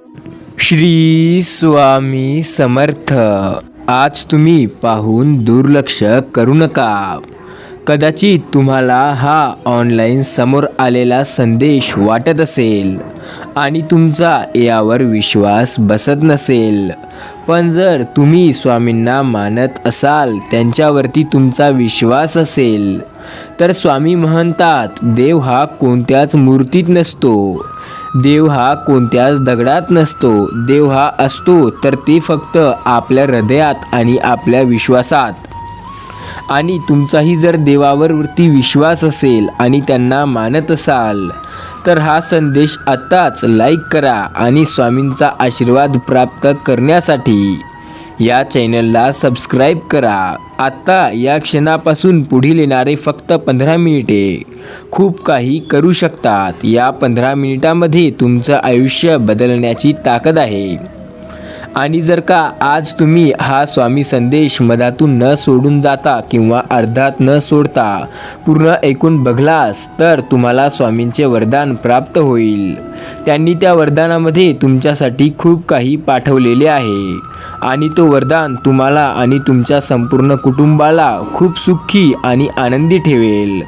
श्री स्वामी समर्थ. आज तुम्ही पाहून दुर्लक्ष करू नका. कदाचित तुम्हाला हा ऑनलाईन समोर आलेला संदेश वाटत असेल आणि तुमचा यावर विश्वास बसत नसेल, पण जर तुम्ही स्वामींना मानत असाल, त्यांच्यावरती तुमचा विश्वास असेल, तर स्वामी म्हणतात, देव हा कोणत्याच मूर्तीत नसतो, देव हा कोणत्याच दगडात नसतो. देव हा असतो तर ते फक्त आपल्या हृदयात आणि आपल्या विश्वासात. आणि तुमचाही जर देवावरती विश्वास असेल आणि त्यांना मानत असाल, तर हा संदेश आत्ताच लाईक करा आणि स्वामींचा आशीर्वाद प्राप्त करण्यासाठी या चॅनलला सबस्क्राईब करा. आत्ता या क्षणापासून पुढील येणारे फक्त 15 मिनिटे खूप काही करू शकतात. या 15 मिनिटांमध्ये तुमचं आयुष्य बदलण्याची ताकद आहे. आणि जर का आज तुम्ही हा स्वामी संदेश मधातून न सोडून जाता किंवा अर्धात न सोडता पूर्ण ऐकून बघलास, तर तुम्हाला स्वामींचे वरदान प्राप्त होईल. त्यांनी त्या वरदानामध्ये तुमच्यासाठी खूप काही पाठवलेले आहे आणि तो वरदान तुम्हाला आणि तुमच्या संपूर्ण कुटुंबाला खूप सुखी आणि आनंदी ठेवेल.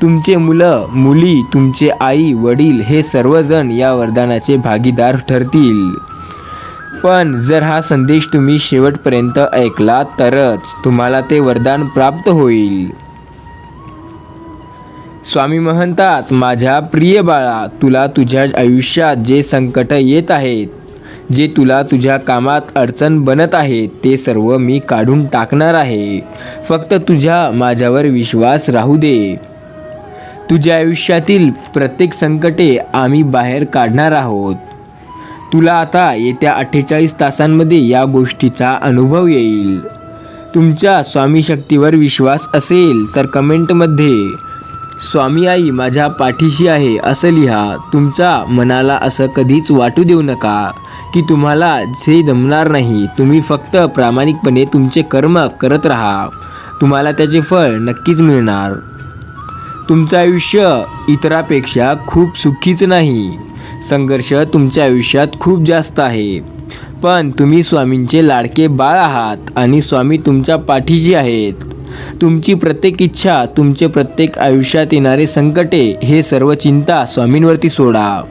तुमचे मुलं मुली, तुमचे आई वडील हे सर्वजण या वरदानाचे भागीदार ठरतील. पण जर हा संदेश तुम्ही शेवटपर्यंत ऐकला तरच तुम्हाला ते वरदान प्राप्त होईल. स्वामी म्हणतात, माझ्या प्रिय बाळा, तुला तुझ्या आयुष्यात जे संकट येत आहेत, जे तुला तुझ्या कामात अडचण बनत आहेत, ते सर्व मी काढून टाकणार आहे. फक्त तुझ्या माझ्यावर विश्वास राहू दे. तुझ्या आयुष्यातील प्रत्येक संकटे आम्ही बाहेर काढणार आहोत. तुला आता येत्या 48 तासांमध्ये या गोष्टीचा अनुभव येईल. तुमच्या स्वामी शक्तीवर विश्वास असेल तर कमेंटमध्ये स्वामी आई माझ्या पाठीशी आहे असं लिहा. तुमच्या मनाला असं कधीच वाटू देऊ नका की तुम्हाला जे जमणार नाही. तुम्ही फक्त प्रामाणिकपणे तुमचे कर्म करत राहा. तुम्हाला त्याचे फळ नक्कीच मिळणार. तुमचं आयुष्य इतरापेक्षा खूप सुखीच नाही. संघर्ष तुमच्या आयुष्यात खूप जास्त आहे, पण तुम्ही स्वामींचे लाडके बाळ आहात आणि स्वामी तुमच्या पाठीशी आहेत. तुमची प्रत्येक इच्छा, तुमचे प्रत्येक आयुष्यात येणारे संकटे, हे सर्व चिंता स्वामींवरती सोडा,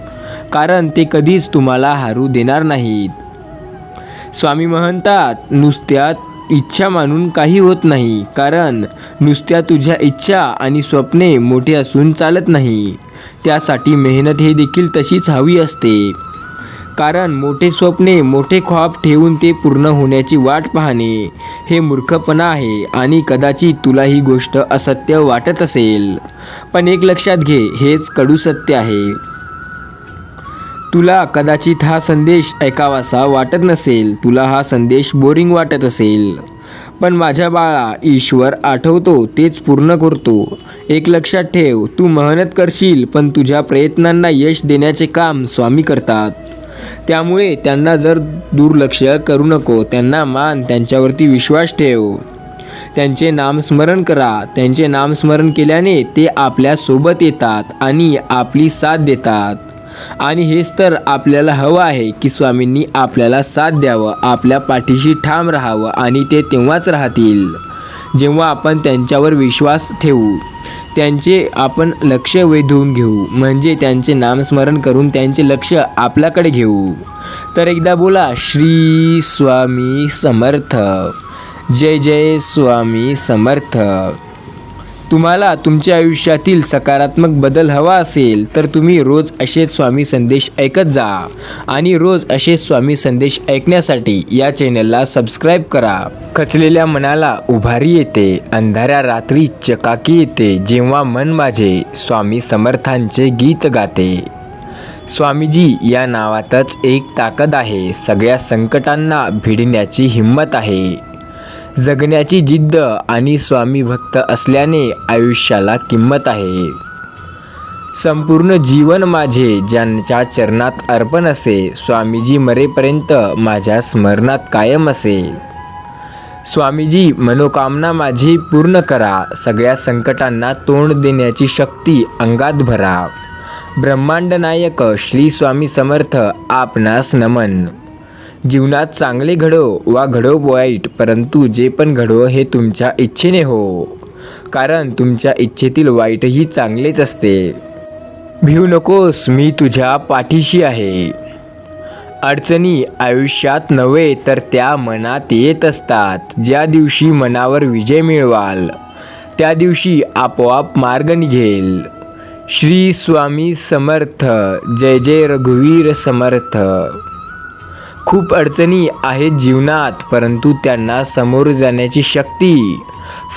कारण ते कधीच तुम्हाला हारू देणार नाहीत. स्वामी म्हणतात, नुसत्या इच्छा मानून काही होत नाही, कारण नुसत्या तुझ्या इच्छा आणि स्वप्ने मोठे असून चालत नाही. त्यासाठी मेहनत हे देखील तशीच हवी असते, कारण मोठे स्वप्ने, मोठे ख्वाब ठेवून ते पूर्ण होण्याची वाट पाहणे हे मूर्खपणा आहे. आणि कदाचित तुला ही गोष्ट असत्य वाटत असेल, पण एक लक्षात घे, हेच कडू सत्य आहे. तुला कदाचित हा संदेश ऐकावासा वाटत नसेल, तुला हा संदेश बोरिंग वाटत असेल, पण माझ्या बाळा, ईश्वर आठवतो तेच पूर्ण करतो. एक लक्षात ठेव, तू मेहनत करशील, पण तुझ्या प्रयत्नांना यश देण्याचे काम स्वामी करतात. त्यामुळे त्यांना जर दुर्लक्ष करू नको. त्यांना मान, त्यांच्यावरती विश्वास ठेव. त्यांचे नामस्मरण करा. त्यांचे नामस्मरण केल्याने ते आपल्या सोबत येतात आणि आपली साथ देतात. आणि हेच तर आपल्याला हवं आहे की स्वामींनी आपल्याला साथ द्यावं, आपल्या पाठीशी ठाम राहावं. आणि ते तेव्हाच राहतील जेव्हा आपण त्यांच्यावर विश्वास ठेवू, त्यांचे आपण लक्ष वेधून घेऊ, म्हणजे त्यांचे नामस्मरण करून त्यांचे लक्ष आपल्याकडे घेऊ. तर एकदा बोला, श्री स्वामी समर्थ. जय जय स्वामी समर्थ. तुम्हाला तुमच्या आयुष्यातील सकारात्मक बदल हवा असेल तर तुम्ही रोज असेच स्वामी संदेश ऐकत जा. आणि रोज असेच स्वामी संदेश ऐकण्यासाठी या चॅनलला सबस्क्राईब करा. खचलेल्या मनाला उभारी येते, अंधाऱ्या रात्री चकाकी येते, जेव्हा मन माझे स्वामी समर्थांचे गीत गाते. स्वामीजी या नावातच एक ताकद आहे. सगळ्या संकटांना भिडण्याची हिंमत आहे, जगण्याची जिद्द आणि स्वामी भक्त असल्याने आयुष्याला किंमत आहे. संपूर्ण जीवन माझे ज्यांच्या चरणात अर्पण असे, स्वामीजी मरेपर्यंत माझ्या स्मरणात कायम असे. स्वामीजी मनोकामना माझी पूर्ण करा. सगळ्या संकटांना तोंड देण्याची शक्ती अंगात भरा. ब्रह्मांड नायक श्री स्वामी समर्थ आपणास नमन. जीवनात चांगले घडो वा घडो वाईट, परंतु जे पण घडो हे तुमच्या इच्छेने हो, कारण तुमच्या इच्छेतील वाईटही चांगलेच असते. भिऊ नकोस, मी तुझ्या पाठीशी आहे. अडचणी आयुष्यात नव्हे तर त्या मनात येत असतात. ज्या दिवशी मनावर विजय मिळवाल त्या दिवशी आपोआप मार्ग निघेल. श्री स्वामी समर्थ. जय जय रघुवीर समर्थ. खूप अडचणी आहेत जीवनात, परंतु त्यांना समोर जाण्याची शक्ती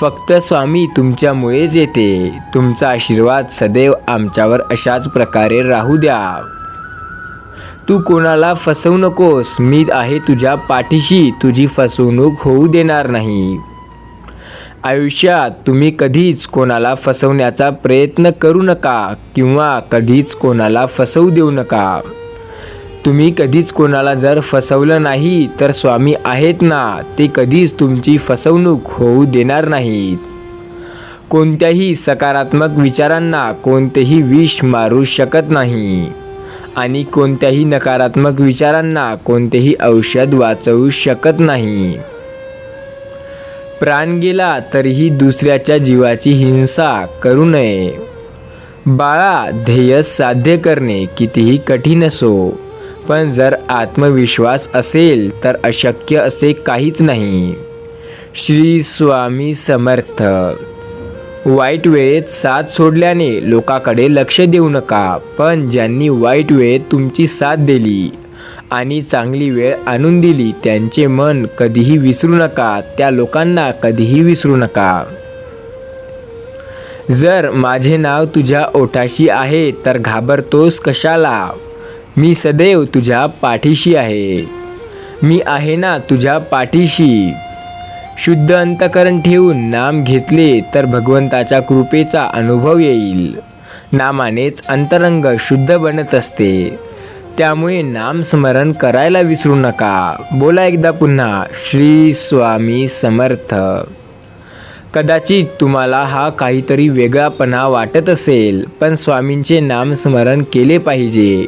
फक्त स्वामी तुमच्यामुळेच येते. तुमचा आशीर्वाद सदैव आमच्यावर अशाच प्रकारे राहू द्या. तू कोणाला फसवू नकोस, मी आहे तुझ्या पाठीशी. तुझी फसवणूक होऊ देणार नाही. आयुष्यात तुम्ही कधीच कोणाला फसवण्याचा प्रयत्न करू नका किंवा कधीच कोणाला फसवू देऊ नका. तुम्ही कधीच कोणाला जर फसवलं नाही तर स्वामी आहेत ना, ते कधीच तुमची फसवणूक होऊ देणार नाहीत. कोणत्याही सकारात्मक विचारांना कोणतेही विष मारू शकत नाही आणि कोणत्याही नकारात्मक विचारांना कोणतेही औषध वाचवू शकत नाही. प्राण गेला तरीही दुसऱ्याच्या जीवाची हिंसा करू नये. बाळा, ध्येय साध्य करणे कितीही कठीण असो, पण जर आत्मविश्वास असेल तर अशक्य असे काहीच नाही. श्री स्वामी समर्थ. वाईट वेळेत साथ सोडल्याने लोकांकडे लक्ष देऊ नका, पण ज्यांनी वाईट वेळेत तुमची साथ दिली आणि चांगली वेळ आणून दिली त्यांचे मन कधीही विसरू नका. त्या लोकांना कधीही विसरू नका. जर माझे नाव तुझ्या ओठाशी आहे तर घाबरतोस कशाला? मी सदैव तुझ्या पाठीशी आहे. मी आहे ना तुझ्या पाठीशी. शुद्ध अंतकरण ठेवून नाम घेतले तर भगवंताच्या कृपेचा अनुभव येईल. नामानेच अंतरंग शुद्ध बनत असते. त्यामुळे नामस्मरण करायला विसरू नका. बोला एकदा पुन्हा, श्री स्वामी समर्थ. कदाचित तुम्हाला हा काहीतरी वेगळापणा वाटत असेल, पण स्वामींचे नामस्मरण केले पाहिजे,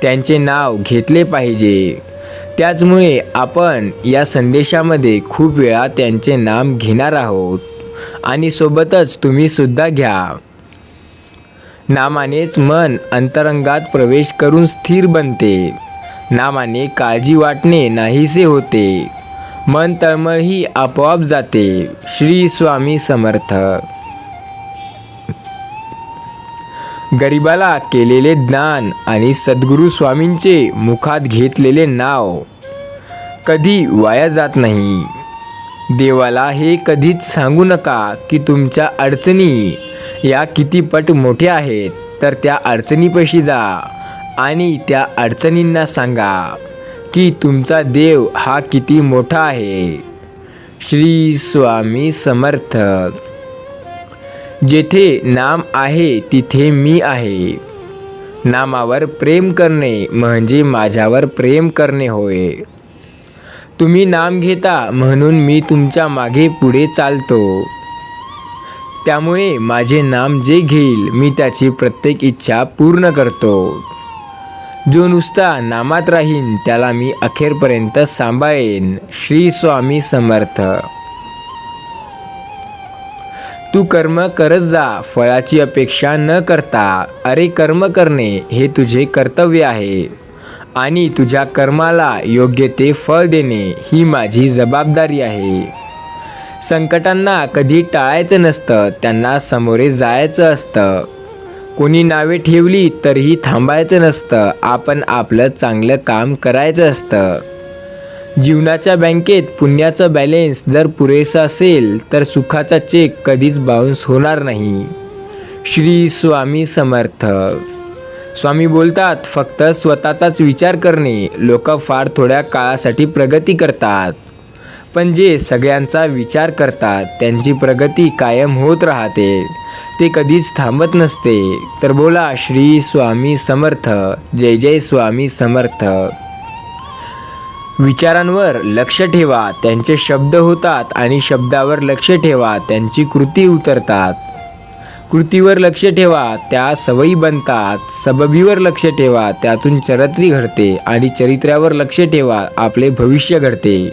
त्यांचे नाव घेतले पाहिजे. त्याचमुळे आपण या संदेशामध्ये खूप वेळा त्यांचे नाम घेणार आहोत आणि सोबतच तुम्ही सुद्धा घ्या. नामानेच मन अंतरंगात प्रवेश करून स्थिर बनते. नामाने काळजी वाटणे नाहीसे होते. मन तळमळही आपोआप जाते. श्री स्वामी समर्थ. गरिबाला केलेले ज्ञान आणि सद्गुरू स्वामींचे मुखात घेतलेले नाव कधी वाया जात नाही. देवाला हे कधीच सांगू नका की तुमच्या अडचणी या किती पट मोठ्या आहेत, तर त्या अडचणीपाशी जा आणि त्या अडचणींना सांगा की तुमचा देव हा किती मोठा आहे. श्री स्वामी समर्थ. जेथे नाम आहे तिथे मी आहे. नामावर प्रेम करणे म्हणजे माझ्यावर प्रेम करणे होय. तुम्ही नाम घेता म्हणून मी तुमच्या मागे पुढे चालतो. त्यामुळे माझे नाम जे घेईल मी त्याची प्रत्येक इच्छा पूर्ण करतो. जो नुसता नामात राहीन त्याला मी अखेरपर्यंत सांभाळेन. श्री स्वामी समर्थ. तू कर्म करत जा, फळाची अपेक्षा न करता. अरे, कर्म करणे हे तुझे कर्तव्य आहे आणि तुझ्या कर्माला योग्य ते फळ देणे ही माझी जबाबदारी आहे. संकटांना कधी टाळायचं नसतं, त्यांना सामोरे जायचं असतं. कोणी नावे ठेवली तरीही थांबायचं नसतं. आपण आपलं चांगलं काम करायचं असतं. जीवनाच्या बँकेत पुण्याचा बॅलेन्स जर पुरेसा असेल तर सुखाचा चेक कधीच बाउन्स होणार नाही. श्री स्वामी समर्थ. स्वामी बोलतात, फक्त स्वतःचाच विचार करणे. लोक फार थोड्या काळासाठी प्रगती करतात, पण जे सगळ्यांचा विचार करतात त्यांची प्रगती कायम होत राहते. ते कधीच थांबत नसते. तर बोला, श्री स्वामी समर्थ. जय जय स्वामी समर्थ. विचारांवर लक्ष ठेवा, त्यांचे शब्द होतात, आणि शब्दावर लक्ष ठेवा, त्यांची कृती उतरतात. कृतीवर लक्ष ठेवा, त्या सवयी बनतात. सबबीवर लक्ष ठेवा, त्यातून चरित्री घडते. आणि चरित्र्यावर लक्ष ठेवा, आपले भविष्य घडते.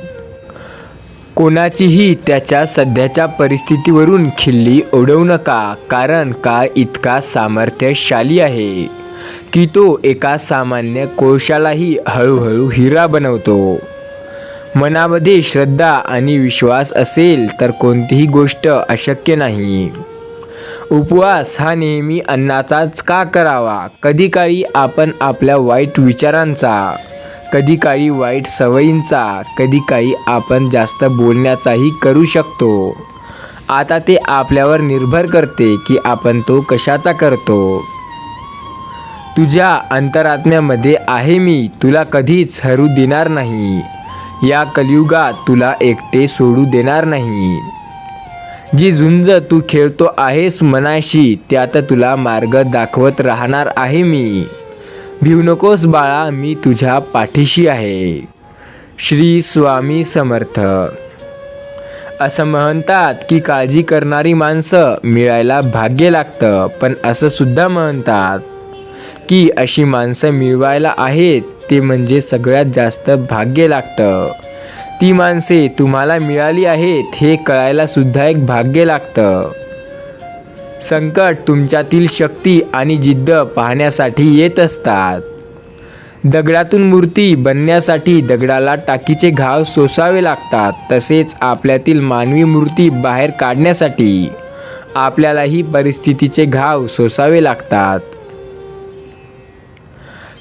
कोणाचीही त्याच्या सध्याच्या परिस्थितीवरून खिल्ली उडवू नका, कारण काळ इतका सामर्थ्यशाली आहे की तो एका सामान्य कोळशालाही हळूहळू हिरा बनवतो. मनामध्ये श्रद्धा आणि विश्वास असेल तर कोणतीही गोष्ट अशक्य नाही. उपवास हा नेहमी अन्नाचाच का करावा? कधी काळी आपण आपल्या वाईट विचारांचा, कधी काळी वाईट सवयींचा, कधी काळी आपण जास्त बोलण्याचाही करू शकतो. आता ते आपल्यावर निर्भर करते की आपण तो कशाचा करतो. तुझ्या अंतरात्म्यामध्ये आहे मी, तुला कधीच हरू देणार नाही. या कलियुगात तुला एकटे सोडू देणार नाही. जी झुंज तू खेळतो आहेस मनाशी, त्यात तुला मार्ग दाखवत राहणार आहे मी. भिवू नकोस बाळा, मी तुझ्या पाठीशी आहे. श्री स्वामी समर्थ. असं म्हणतात की काळजी करणारी माणसं मिळायला भाग्य लागतं, पण असं सुद्धा म्हणतात की अशी माणसं मिळवायला आहेत ते म्हणजे सगळ्यात जास्त भाग्य लागतं. ती माणसे तुम्हाला मिळाली आहेत हे कळायला सुद्धा एक भाग्य लागतं. संकट तुमच्यातील शक्ती आणि जिद्द पाहण्यासाठी येत असतात. दगडातून मूर्ती बनण्यासाठी दगडाला टाकीचे घाव सोसावे लागतात. तसेच आपल्यातील मानवी मूर्ती बाहेर काढण्यासाठी आपल्यालाही परिस्थितीचे घाव सोसावे लागतात.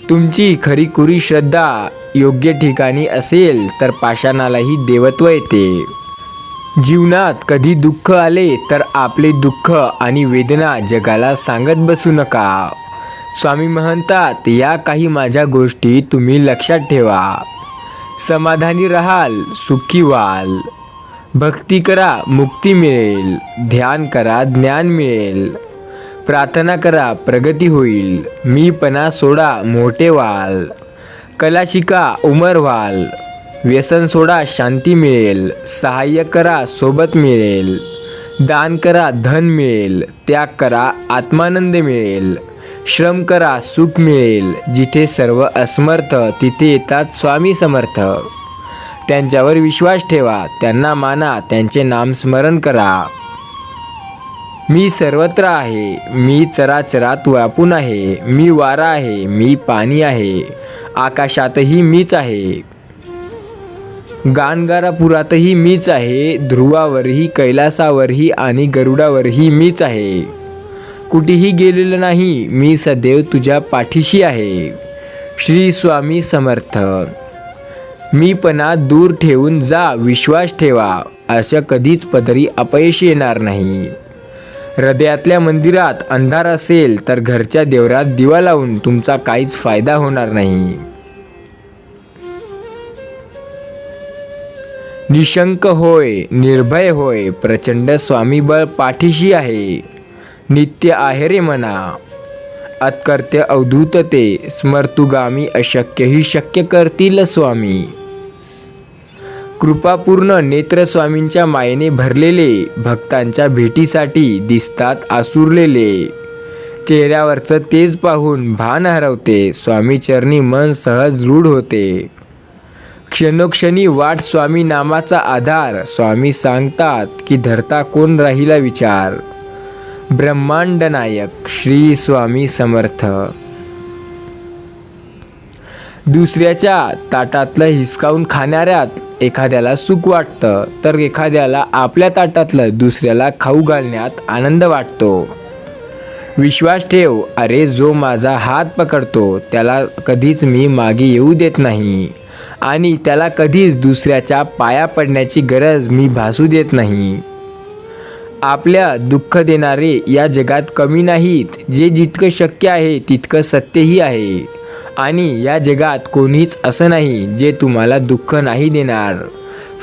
तुमची खरीखुरी श्रद्धा योग्य ठिकाणी असेल तर पाषाणालाही देवत्व येते. जीवनात कधी दुःख आले तर आपले दुःख आणि वेदना जगाला सांगत बसू नका. स्वामी म्हणतात, या काही माझ्या गोष्टी तुम्ही लक्षात ठेवा. समाधानी राहाल, सुखी व्हाल. भक्ती करा, मुक्ती मिळेल. ध्यान करा, ज्ञान मिळेल. प्रार्थना करा, प्रगती होईल. मीपणा सोडा, मोठे व्हाल. कला शिका, उमर व्हाल. व्यसन सोडा, शांती मिळेल. सहाय्य करा, सोबत मिळेल. दान करा, धन मिळेल. त्याग करा, आत्मानंद मिळेल. श्रम करा, सुख मिळेल. जिथे सर्व असमर्थ तिथे येतात स्वामी समर्थ. त्यांच्यावर विश्वास ठेवा, त्यांना माना, त्यांचे नामस्मरण करा. मी सर्वत्र आहे. मी चराचरात व्यापून आहे. मी वारा आहे. मी पाणी आहे. आकाशातही मीच आहे. गाणगारापुरातही मीच आहे. ध्रुवावरही, कैलासावरही आणि गरुडावरही मीच आहे. कुठेही गेलेलो नाही. मी सदैव तुझ्या पाठीशी आहे. श्री स्वामी समर्थ. मीपणा दूर ठेवून जा, विश्वास ठेवा. असं कधीच पदरी अपयश येणार नाही. हृदयातल्या मंदिरात अंधार असेल तर घरच्या देवरात दिवा लावून तुमचा काहीच फायदा होणार नाही. निशंक होय, निर्भय होय. प्रचंड स्वामीबळ पाठीशी आहे. नित्य आहे रे मना. अत्कर्त्य अवधूत ते. स्मर्तुगामी अशक्यही शक्य करतील स्वामी. कृपापूर्ण नेत्र स्वामींच्या मायेने भरलेले. भक्तांच्या भेटीसाठी दिसतात आसुरलेले. चेहऱ्यावरचं तेज पाहून भान हरवते. स्वामी चरणी मन सहज रूढ होते. क्षणोक्षणी वाट स्वामी नामाचा आधार. स्वामी सांगतात की धरता कोण राहिला विचार. ब्रह्मांड नायक श्री स्वामी समर्थ. दुसऱ्याच्या ताटातलं हिसकावून खाणाऱ्यात एखाद्याला सुख वाटतं, तर एखाद्याला आपल्या ताटातलं दुसऱ्याला खाऊ घालण्यात आनंद वाटतो. विश्वास ठेव, अरे जो माझा हात पकडतो त्याला कधीच मी मागे येऊ देत नाही आणि त्याला कधीच दुसऱ्याच्या पाया पडण्याची गरज मी भासू देत नाही. आपल्या दुःख देणारे या जगात कमी नाहीत. जे जितकं शक्य आहे तितकं सत्यही आहे. आणि या जगात कोणीच असं नाही जे तुम्हाला दुःख नाही देणार.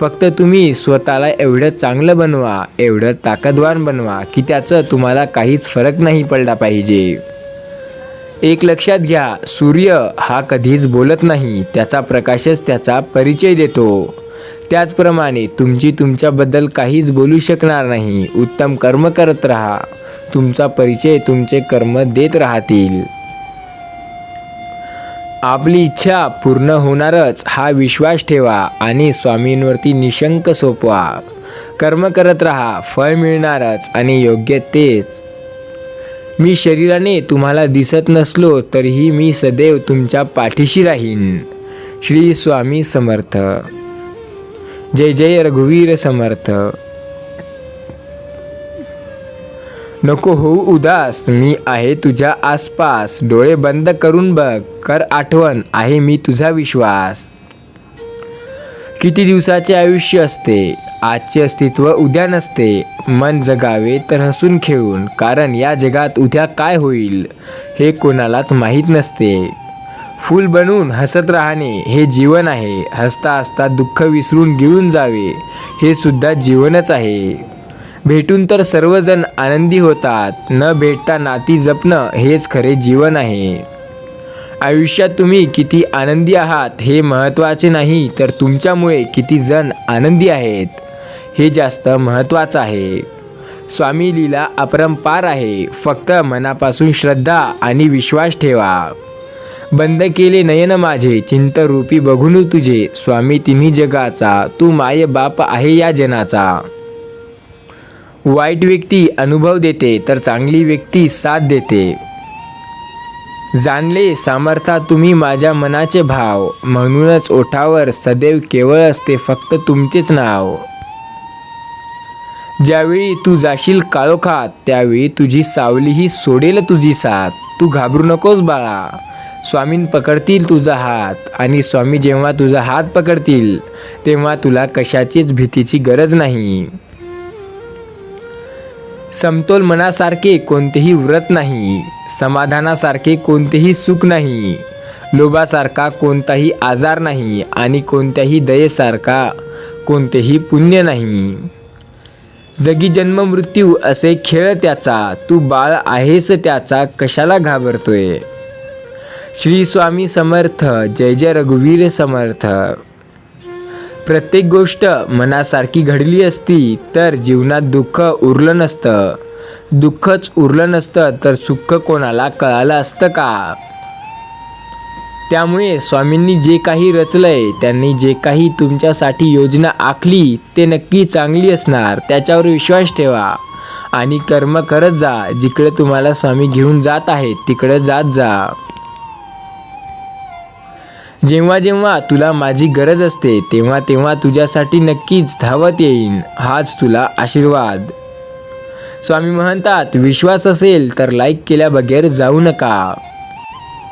फक्त तुम्ही स्वतःला एवढं चांगलं बनवा, एवढं ताकदवान बनवा की त्याचं तुम्हाला काहीच फरक नाही पडला पाहिजे. एक लक्षात घ्या, सूर्य हा कधीच बोलत नाही. त्याचा प्रकाशच त्याचा परिचय देतो. त्याचप्रमाणे तुमच्याबद्दल काहीच बोलू शकणार नाही. उत्तम कर्म करत राहा. तुमचा परिचय तुमचे कर्म देत राहतील. आपली इच्छा पूर्ण होणारच हा विश्वास ठेवा आणि स्वामींवरती निशंक सोपवा. कर्म करत राहा, फळ मिळणारच आणि योग्य तेच. मी शरीराने तुम्हाला दिसत नसलो तरीही मी सदैव तुमच्या पाठीशी राहीन. श्री स्वामी समर्थ. जय जय रघुवीर समर्थ. नको होऊ उदास, मी आहे तुझ्या आसपास. डोळे बंद करून बघ, कर आठवण, आहे मी तुझा विश्वास. किती दिवसाचे आयुष्य असते, आजचे अस्तित्व उद्या नसते. मन जगावे तर हसून खेळून, कारण या जगात उद्या काय होईल हे कोणालाच माहीत नसते. फूल बनून हसत राहणे हे जीवन आहे. हसता हसता दुःख विसरून गिळून जावे हे सुद्धा जीवनच आहे. भेटून तर सर्वजण आनंदी होतात, न भेटता नाती जपणं हेच खरे जीवन आहे. आयुष्यात तुम्ही किती आनंदी आहात हे महत्त्वाचे नाही, तर तुमच्यामुळे किती जण आनंदी आहेत हे जास्त महत्त्वाचं आहे. स्वामी लीला अपरंपार आहे. फक्त मनापासून श्रद्धा आणि विश्वास ठेवा. बंद केले नयन माझे, चिंतरूपी बघून तुझे. स्वामी तिन्ही जगाचा, तू माय बाप आहे या जनाचा. वाईट व्यक्ती अनुभव देते तर चांगली व्यक्ती साथ देते. जाणले सामर्था तुम्ही माझ्या मनाचे भाव, म्हणूनच ओठावर सदैव केवळ असते फक्त तुमचेच नाव. ज्यावेळी तू जाशील काळोखात, त्यावेळी तुझी सावलीही सोडेल तुझी साथ. तू घाबरू नकोस बाळा, स्वामीन पकडतील तुझा हात. आणि स्वामी जेव्हा तुझा हात पकडतील तेव्हा तुला कशाचीच भीतीची गरज नाही. समतोल मनासारखे कोणतेही व्रत नाही, समाधानासारखे कोणतेही सुख नाही, लोभासारखा कोणताही आजार नाही आणि कोणत्याही दयेसारखा कोणतेही पुण्य नाही. जगी जन्म मृत्यू असे खेळ त्याचा, तू बाळ आहेस त्याचा, कशाला घाबरतोय. श्री स्वामी समर्थ. जय जय रघुवीर समर्थ. प्रत्येक गोष्ट मनासारखी घडली असती तर जीवनात दुःख उरलं नसतं. दुःखच उरलं नसतं तर सुख कोणाला कळालं असतं का. त्यामुळे स्वामींनी जे काही रचलंय, त्यांनी जे काही तुमच्यासाठी योजना आखली ते नक्की चांगली असणार. त्याच्यावर विश्वास ठेवा आणि कर्म करत जा. जिकडे तुम्हाला स्वामी घेऊन जात आहेत तिकडे जात जा. जेव्हा जेव्हा तुला माझी गरज असते तेव्हा तेव्हा तुझ्यासाठी नक्कीच धावत येईन. हाच तुला आशीर्वाद. स्वामी म्हणतात, विश्वास असेल तर लाईक केल्याबगैर जाऊ नका.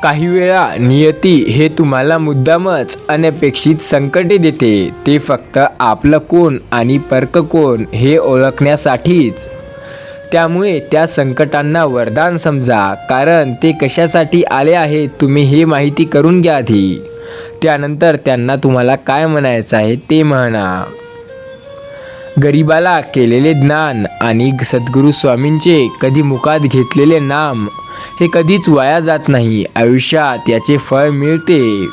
काही वेळा नियती हे तुम्हाला मुद्दामच अनपेक्षित संकटे देते. ते फक्त आपलं कोण आणि परक कोण हे ओळखण्यासाठीच. त्यामुळे त्या संकटांना वरदान समजा, कारण ते कशासाठी आले आहेत तुम्ही हे माहिती करून घ्या आधी. त्यानंतर त्यांना तुम्हाला काय म्हणायचं आहे ते म्हणा. गरिबाला केलेले ज्ञान आणि सद्गुरू स्वामींचे कधी मुखात घेतलेले नाम हे कधीच वाया जात नाही. आयुष्यात याचे फळ मिळते.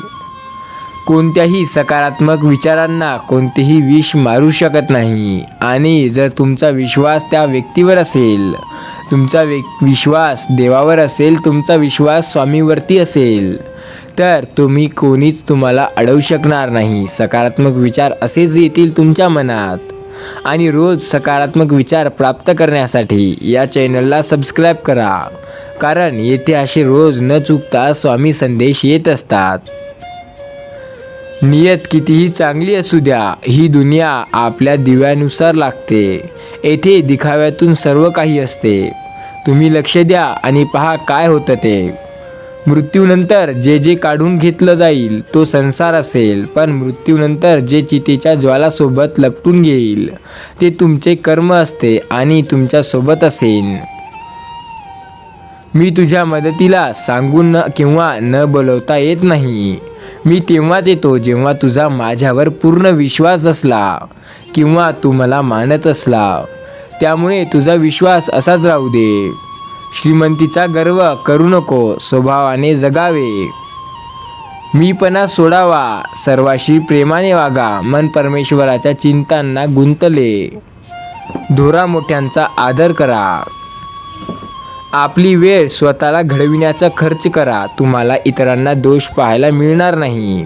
कोणत्याही सकारात्मक विचारांना कोणतेही विष मारू शकत नाही. आणि जर तुमचा विश्वास त्या व्यक्तीवर असेल, तुमचा विश्वास देवावर असेल, तुमचा विश्वास स्वामीवरती असेल, तर कोणीच तुम्हाला अडवू शकणार नाही. सकारात्मक विचार असेच येतील तुमच्या मनात. आणि रोज सकारात्मक विचार प्राप्त करण्यासाठी या चॅनलला सबस्क्राईब करा, कारण येथे असे रोज न चुकता स्वामी संदेश येत असतात. नियत कितीही चांगली असू द्या, ही दुनिया आपल्या दिव्यानुसार लागते. येथे दिखाव्यातून सर्व काही असते. तुम्ही लक्ष द्या आणि पहा काय होतं ते. मृत्यूनंतर जे जे काढून घेतलं जाईल तो संसार असेल, पण मृत्यूनंतर जे चितेच्या ज्वालासोबत लपटून घेईल ते तुमचे कर्म असते आणि तुमच्यासोबत असेल. मी तुझ्या मदतीला सांगून किंवा न बोलवता येत नाही. मी तेव्हाच येतो जेव्हा तुझा माझ्यावर पूर्ण विश्वास असला किंवा तू मला मानत असला. त्यामुळे तुझा विश्वास असाच राहू दे. श्रीमंतीचा गर्व करू नको, स्वभावाने जगावे. मीपणा सोडावा, सर्वाशी प्रेमाने वागा. मन परमेश्वराच्या चिंतांना गुंतले. थोरा मोठ्यांचा आदर करा. आपली वेळ स्वतःला घडविण्याचा खर्च करा. तुम्हाला इतरांना दोष पाहायला मिळणार नाही.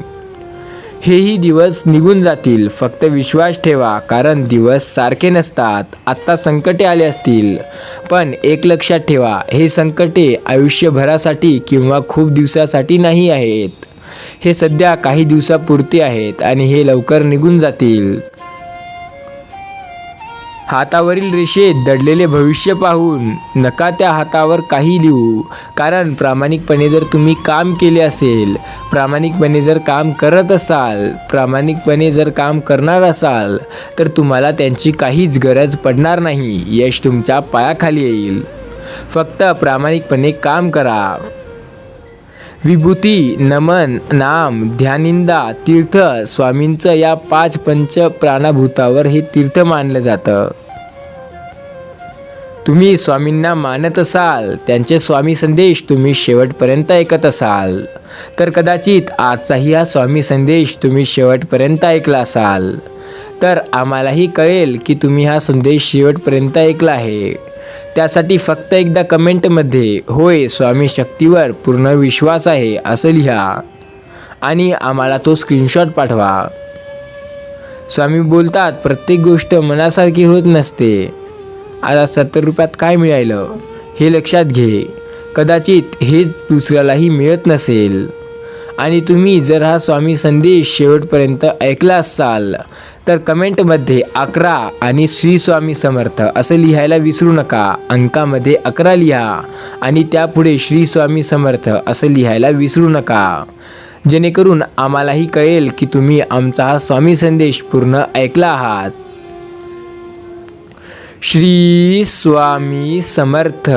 हेही दिवस निघून जातील. फक्त विश्वास ठेवा, कारण दिवस सारखे नसतात. आत्ता संकटे आले असतील, पण एक लक्षात ठेवा, हे संकटे आयुष्यभरासाठी किंवा खूप दिवसासाठी नाही आहेत. हे सध्या काही दिवसापुरते आहेत आणि हे लवकर निघून जातील. हातावरील रेषेत दडलेले भविष्य पाहून नका त्या हातावर काही लिहू, कारण प्रामाणिकपणे जर तुम्ही काम केले असेल, प्रामाणिकपणे जर काम करत असाल, प्रामाणिकपणे जर काम करणार असाल, तर तुम्हाला त्यांची काहीच गरज पडणार नाही. यश तुमच्या पायाखाली येईल. फक्त प्रामाणिकपणे काम करा. विभूती, नमन, नाम, ध्यानिंदा, तीर्थ, स्वामींचं या 5 पंच प्राणभूतावर हे तीर्थ मानलं जातं. तुम्ही स्वामींना मानत असाल, त्यांचे स्वामी संदेश तुम्ही शेवटपर्यंत ऐकत असाल, तर कदाचित आजचाही हा स्वामी संदेश तुम्ही शेवटपर्यंत ऐकला असाल, तर आम्हालाही कळेल की तुम्ही हा संदेश शेवटपर्यंत ऐकला आहे. त्यासाठी फक्त एकदा कमेंटमध्ये होय स्वामी शक्तीवर पूर्ण विश्वास आहे असं लिहा आणि आम्हाला तो स्क्रीनशॉट पाठवा. स्वामी बोलतात, प्रत्येक गोष्ट मनासारखी होत नसते. आता 70 रुपयात काय मिळालं हे लक्षात घे. कदाचित हेच दुसऱ्यालाही मिळत नसेल. आणि तुम्ही जर हा स्वामी संदेश शेवटपर्यंत ऐकला असाल, तर कमेंटमध्ये 11 आणि श्री स्वामी समर्थ असं लिहायला विसरू नका. अंकामध्ये 11 लिहा आणि त्यापुढे श्री स्वामी समर्थ असं लिहायला विसरू नका, जेणेकरून आम्हालाही कळेल की तुम्ही आमचा हा स्वामी संदेश पूर्ण ऐकला आहात. श्री स्वामी समर्थ.